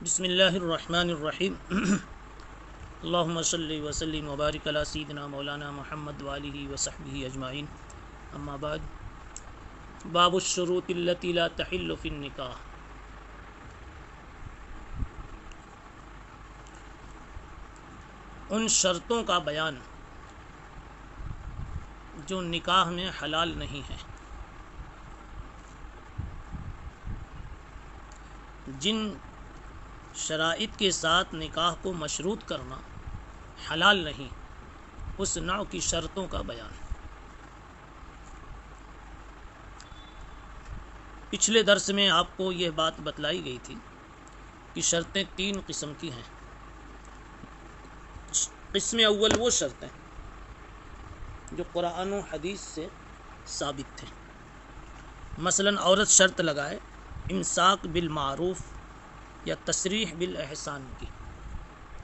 بسم اللہ الرحمن الرحیم اللہم صلی وسلم وبارک علی سیدنا مولانا محمد وآلہ وصحبہ اجمعین، اما بعد۔ باب الشروط التي لا تحل فی النکاح۔ ان شرطوں کا بیان جو نکاح میں حلال نہیں ہے، جن شرائط کے ساتھ نکاح کو مشروط کرنا حلال نہیں، اس نوع کی شرطوں کا بیان۔ پچھلے درس میں آپ کو یہ بات بتلائی گئی تھی کہ شرطیں تین قسم کی ہیں۔ قسم اول وہ شرطیں جو قرآن و حدیث سے ثابت تھے، مثلا عورت شرط لگائے امساک بالمعروف یا تصریح بالاحسان کی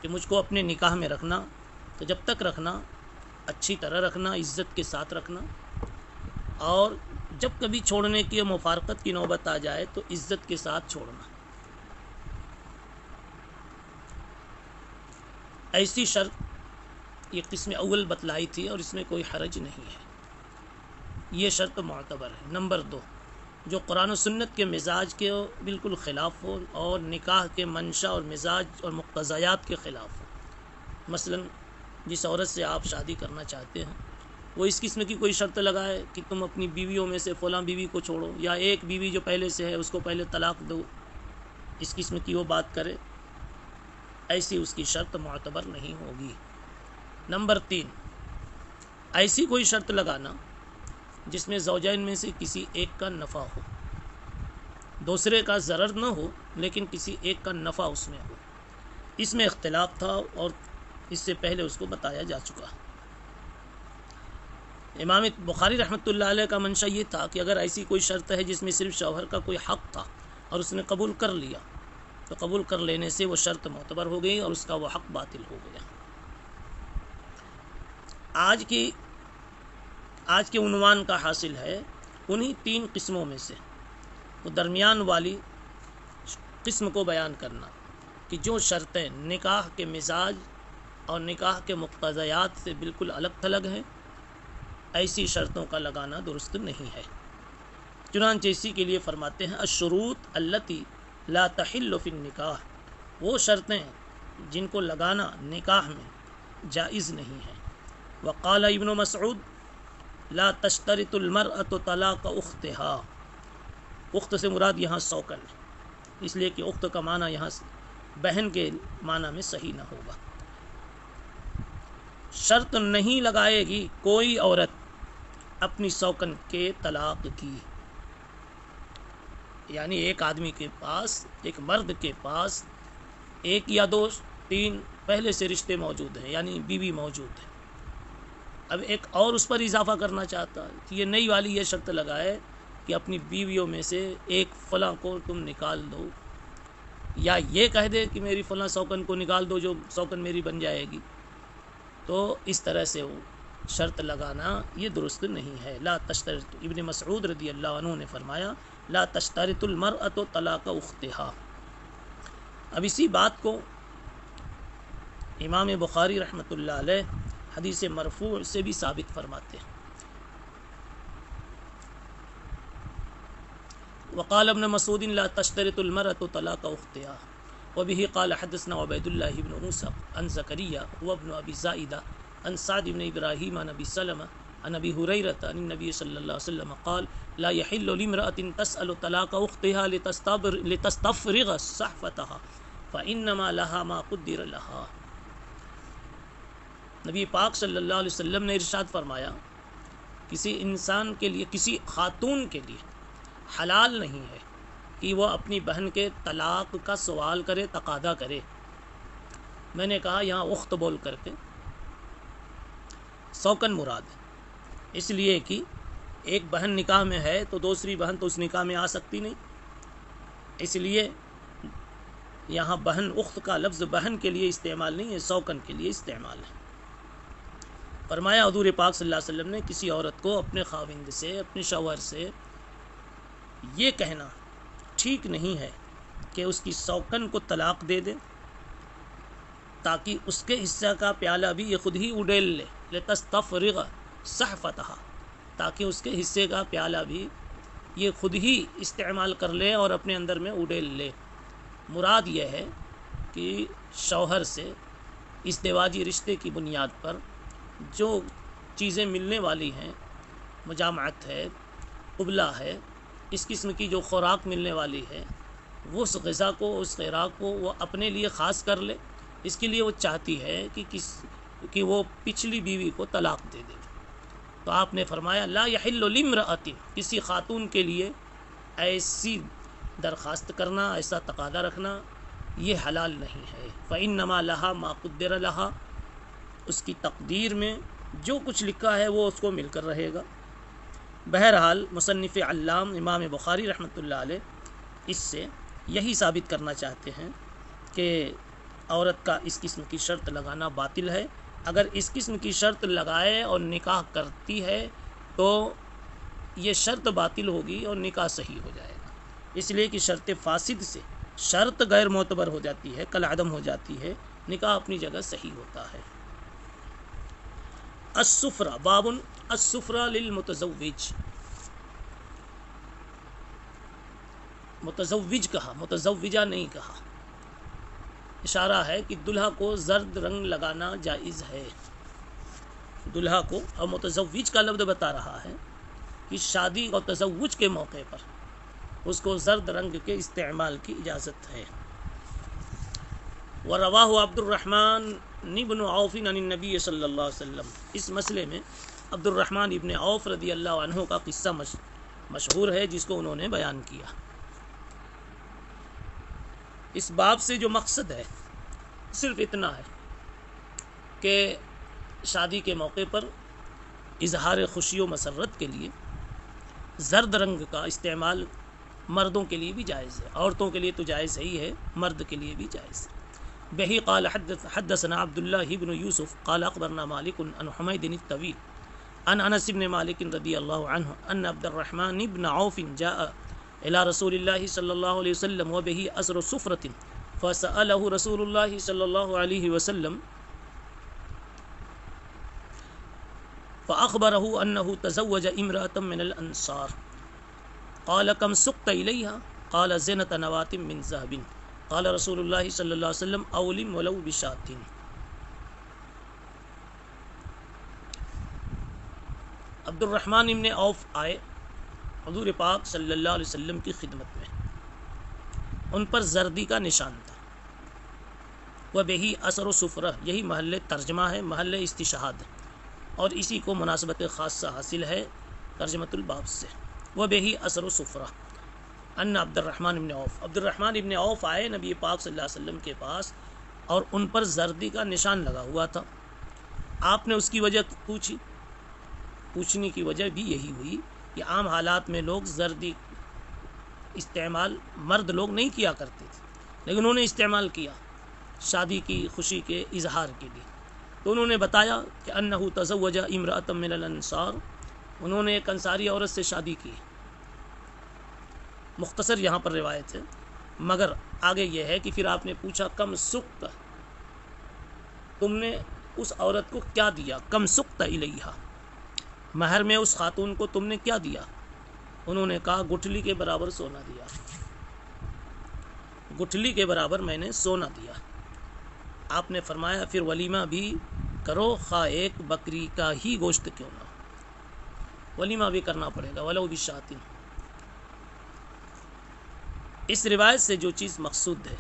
کہ مجھ کو اپنے نکاح میں رکھنا، تو جب تک رکھنا اچھی طرح رکھنا، عزت کے ساتھ رکھنا، اور جب کبھی چھوڑنے کی مفارقت کی نوبت آ جائے تو عزت کے ساتھ چھوڑنا۔ ایسی شرط یہ قسم اول بتلائی تھی اور اس میں کوئی حرج نہیں ہے، یہ شرط معتبر ہے۔ نمبر دو، جو قرآن و سنت کے مزاج کے بالکل خلاف ہو اور نکاح کے منشا اور مزاج اور مقتضیات کے خلاف ہو، مثلا جس عورت سے آپ شادی کرنا چاہتے ہیں وہ اس قسم کی کوئی شرط لگائے کہ تم اپنی بیویوں میں سے فلاں بیوی کو چھوڑو، یا ایک بیوی جو پہلے سے ہے اس کو پہلے طلاق دو، اس قسم کی وہ بات کرے، ایسی اس کی شرط معتبر نہیں ہوگی۔ نمبر تین، ایسی کوئی شرط لگانا جس میں زوجین میں سے کسی ایک کا نفع ہو، دوسرے کا ضرر نہ ہو لیکن کسی ایک کا نفع اس میں ہو، اس میں اختلاف تھا اور اس سے پہلے اس کو بتایا جا چکا۔ امام بخاری رحمۃ اللہ علیہ کا منشا یہ تھا کہ اگر ایسی کوئی شرط ہے جس میں صرف شوہر کا کوئی حق تھا اور اس نے قبول کر لیا تو قبول کر لینے سے وہ شرط معتبر ہو گئی اور اس کا وہ حق باطل ہو گیا۔ آج کے عنوان کا حاصل ہے انہی تین قسموں میں سے وہ درمیان والی قسم کو بیان کرنا کہ جو شرطیں نکاح کے مزاج اور نکاح کے مقتضیات سے بالکل الگ تھلگ ہیں، ایسی شرطوں کا لگانا درست نہیں ہے۔ چنانچہ اسی کے لیے فرماتے ہیں الشروط التی لا تحل فی النکاح، وہ شرطیں جن کو لگانا نکاح میں جائز نہیں ہے۔ وقال ابن مسعود لا تشترط المرأة طلاق اختها، اخت سے مراد یہاں سوکن ہے، اس لیے کہ اخت کا معنی یہاں بہن کے معنی میں صحیح نہ ہوگا۔ شرط نہیں لگائے گی کوئی عورت اپنی سوکن کے طلاق کی، یعنی ایک آدمی کے پاس، ایک مرد کے پاس ایک یا دو تین پہلے سے رشتے موجود ہیں، یعنی بیوی موجود ہے، اب ایک اور اس پر اضافہ کرنا چاہتا ہے کہ یہ نئی والی یہ شرط لگائے کہ اپنی بیویوں میں سے ایک فلاں کو تم نکال دو، یا یہ کہہ دے کہ میری فلاں سوکن کو نکال دو جو سوکن میری بن جائے گی، تو اس طرح سے وہ شرط لگانا یہ درست نہیں ہے۔ لا تشترط، ابن مسعود رضی اللہ عنہ نے فرمایا لا تشترط المرأة طلاق اختها۔ اب اسی بات کو امام بخاری رحمۃ اللہ علیہ حدیث مرفوع سے بھی ثابت فرماتے ہیں۔ وقال ابن مسعود لا تشترط المرأة طلاق اختها وبه قال حدثنا عبید اللہ بن موسیٰ عن زکریا وابن ابی زائدہ عن سعد بن ابراہیم عن ابی سلمہ عن ابی ہریرہ عن النبی صلی اللہ علیہ وسلم قال لا يحل لامرأة تسأل طلاق اختها لتستفرغ صحفتها فإنما لها ما قدر لها۔ نبی پاک صلی اللہ علیہ وسلم نے ارشاد فرمایا کسی انسان کے لیے، کسی خاتون کے لیے حلال نہیں ہے کہ وہ اپنی بہن کے طلاق کا سوال کرے، تقاضا کرے۔ میں نے کہا یہاں اخت بول کر کے سوکن مراد ہے، اس لیے کہ ایک بہن نکاح میں ہے تو دوسری بہن تو اس نکاح میں آ سکتی نہیں، اس لیے یہاں بہن، اخت کا لفظ بہن کے لیے استعمال نہیں ہے، سوکن کے لیے استعمال ہے۔ فرمایا حضور پاک صلی اللہ علیہ وسلم نے کسی عورت کو اپنے خاوند سے، اپنے شوہر سے یہ کہنا ٹھیک نہیں ہے کہ اس کی سوکن کو طلاق دے دے تاکہ اس کے حصہ کا پیالہ بھی یہ خود ہی اڈیل لے، لتستفرغ صحفتہا، تاکہ اس کے حصے کا پیالہ بھی یہ خود ہی استعمال کر لے اور اپنے اندر میں اڈیل لے۔ مراد یہ ہے کہ شوہر سے ازدواجی رشتے کی بنیاد پر جو چیزیں ملنے والی ہیں، مجامعت ہے، قبلہ ہے، اس قسم کی جو خوراک ملنے والی ہے، وہ اس غذا کو، اس خوراک کو وہ اپنے لیے خاص کر لے۔ اس کے لیے وہ چاہتی ہے کہ وہ پچھلی بیوی کو طلاق دے دے۔ تو آپ نے فرمایا لا یحل لامرأۃ، کسی خاتون کے لیے ایسی درخواست کرنا، ایسا تقاضا رکھنا یہ حلال نہیں ہے۔ فإنما لها ما قدر لها، اس کی تقدیر میں جو کچھ لکھا ہے وہ اس کو مل کر رہے گا۔ بہرحال مصنف علام امام بخاری رحمۃ اللہ علیہ اس سے یہی ثابت کرنا چاہتے ہیں کہ عورت کا اس قسم کی شرط لگانا باطل ہے۔ اگر اس قسم کی شرط لگائے اور نکاح کرتی ہے تو یہ شرط باطل ہوگی اور نکاح صحیح ہو جائے گا، اس لیے کہ شرط فاسد سے شرط غیر معتبر ہو جاتی ہے، کالعدم ہو جاتی ہے، نکاح اپنی جگہ صحیح ہوتا ہے۔ السفرہ، باب السفرہ للمتزوج، متزوج کہا، متزوجہ نہیں کہا، اشارہ ہے کہ دلہا کو زرد رنگ لگانا جائز ہے، دلہا کو، اور متزوج کا لفظ بتا رہا ہے کہ شادی اور تزوج کے موقع پر اس کو زرد رنگ کے استعمال کی اجازت ہے۔ وَرَوَاهُ عبد الرحمن بن عوف عن النبی صلی اللہ علیہ وسلم، اس مسئلے میں عبد الرحمن ابن عوف رضی اللہ عنہ کا قصہ مشہور ہے جس کو انہوں نے بیان کیا۔ اس باب سے جو مقصد ہے صرف اتنا ہے کہ شادی کے موقع پر اظہار خوشی و مسرت کے لیے زرد رنگ کا استعمال مردوں کے لیے بھی جائز ہے، عورتوں کے لیے تو جائز ہی ہے، مرد کے لیے بھی جائز ہے۔ بہی قال حدثنا عبد الله بن يوسف قال اخبرنا مالك عن حميد الطويل عن انس بن مالك رضي الله عنه ان عبد الرحمن بن عوف جاء الى رسول الله صلى الله عليه وسلم وبه اثر صفرة فسأله رسول الله صلى الله عليه وسلم فأخبره أنه تزوج امرأة من الأنصار قال كم سقت إليها قال زنة نواة من ذهب قال رسول الله صلی اللہ علیہ وسلم اولم ولو بشاة۔ عبد الرحمن ابن عوف آئے حضور پاک صلی اللہ علیہ وسلم کی خدمت میں، ان پر زردی کا نشان تھا، وبہی اثر و صفرہ، یہی محل ترجمہ ہے، محل استشہاد، اور اسی کو مناسبت خاصہ حاصل ہے ترجمۃ الباب سے۔ وبہی اثر و صفرہ ان عبد الرحمن ابن عوف، عبد الرحمن ابن عوف آئے نبی پاک صلی اللہ علیہ وسلم کے پاس اور ان پر زردی کا نشان لگا ہوا تھا۔ آپ نے اس کی وجہ پوچھی، پوچھنے کی وجہ بھی یہی ہوئی کہ عام حالات میں لوگ زردی استعمال مرد لوگ نہیں کیا کرتے تھے، لیکن انہوں نے استعمال کیا شادی کی خوشی کے اظہار کے لیے۔ تو انہوں نے بتایا کہ انہ تزوج امرأۃ من الانصار، انہوں نے ایک انصاری عورت سے شادی کی۔ مختصر یہاں پر روایت ہے، مگر آگے یہ ہے کہ پھر آپ نے پوچھا کم سقت، تم نے اس عورت کو کیا دیا، کم سقت الیہا، مہر میں اس خاتون کو تم نے کیا دیا؟ انہوں نے کہا گٹھلی کے برابر سونا دیا، گٹھلی کے برابر میں نے سونا دیا۔ آپ نے فرمایا پھر ولیمہ بھی کرو، خواہ ایک بکری کا ہی گوشت کیوں نہ، ولیمہ بھی کرنا پڑے گا، ولو بشاۃ۔ اس روایت سے جو چیز مقصود ہے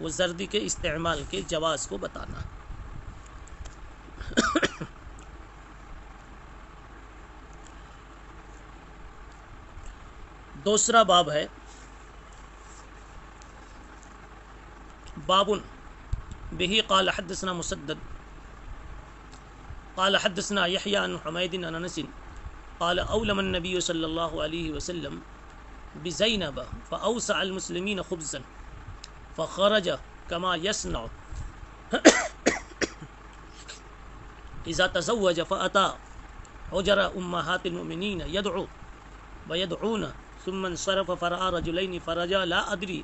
وہ زردی کے استعمال کے جواز کو بتانا۔ دوسرا باب ہے باب بہ قال حدثنا مسدد قال حدثنا یحیی عن حمید عن انس قال اولم النبی صلی اللہ علیہ وسلم بزینب فاوسع المسلمین خبزا فخرج كما يصنع اذا تزوج فاتى حجر امهات المؤمنین يدعو ويدعون ثم انصرف فرأى رجلين فرجا لا ادري